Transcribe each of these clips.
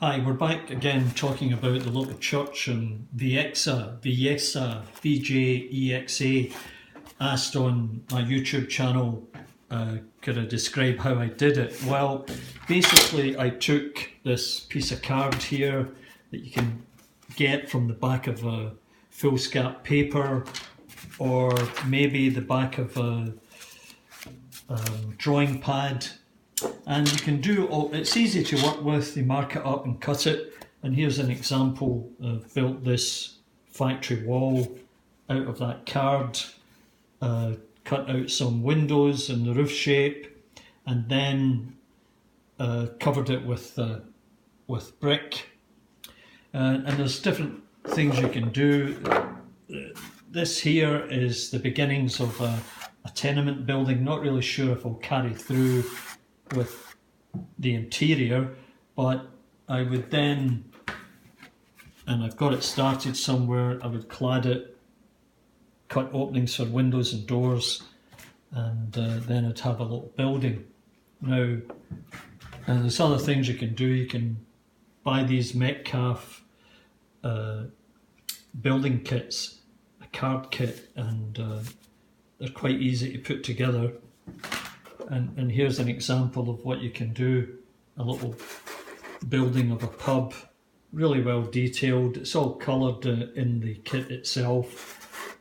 Hi, we're back again talking about the local church and Viexa, VJEXA, asked on my YouTube channel, could I describe how I did it? Well, basically I took this piece of card here that you can get from the back of a foolscap paper, or maybe the back of a drawing pad. And you can do it's easy to work with. You mark it up and cut it. And here's an example. I've built this factory wall out of that card, cut out some windows in the roof shape, and then covered it with brick. And there's different things you can do. This here is the beginnings of a tenement building. Not really sure if I'll carry through with the interior, but I would then, and I've got it started somewhere, I would clad it, cut openings for windows and doors, and then I'd have a little building. Now, and there's other things you can do. You can buy these Metcalf building kits, a card kit, and they're quite easy to put together. And here's an example of what you can do, a little building of a pub, really well detailed. It's all coloured in the kit itself.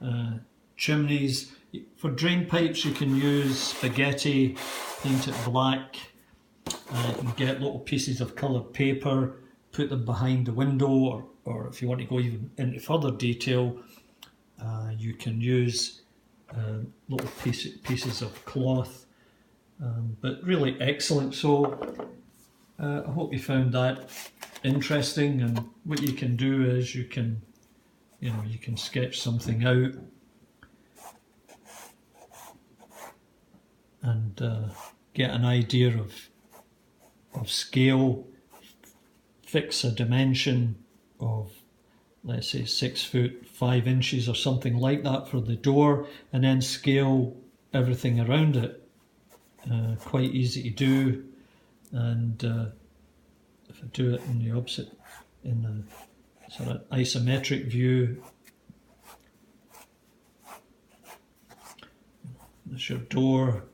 Chimneys. For drain pipes you can use spaghetti, paint it black. You can get little pieces of coloured paper, put them behind the window, or if you want to go even into further detail, you can use little pieces of cloth. But really excellent. So I hope you found that interesting. And what you can do is you can sketch something out and get an idea of scale, fix a dimension of, let's say, 6 foot 5 inches or something like that for the door, and then scale everything around it. Quite easy to do. And if I do it in the opposite, in the sort of isometric view, there's your door,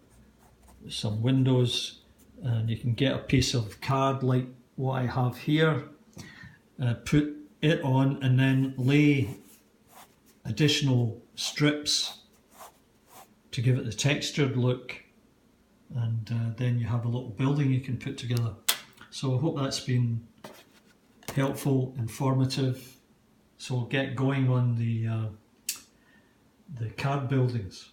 some windows, and you can get a piece of card like what I have here, put it on, and then lay additional strips to give it the textured look, and then you have a little building you can put together. So I hope that's been helpful, informative. So we'll get going on the card buildings.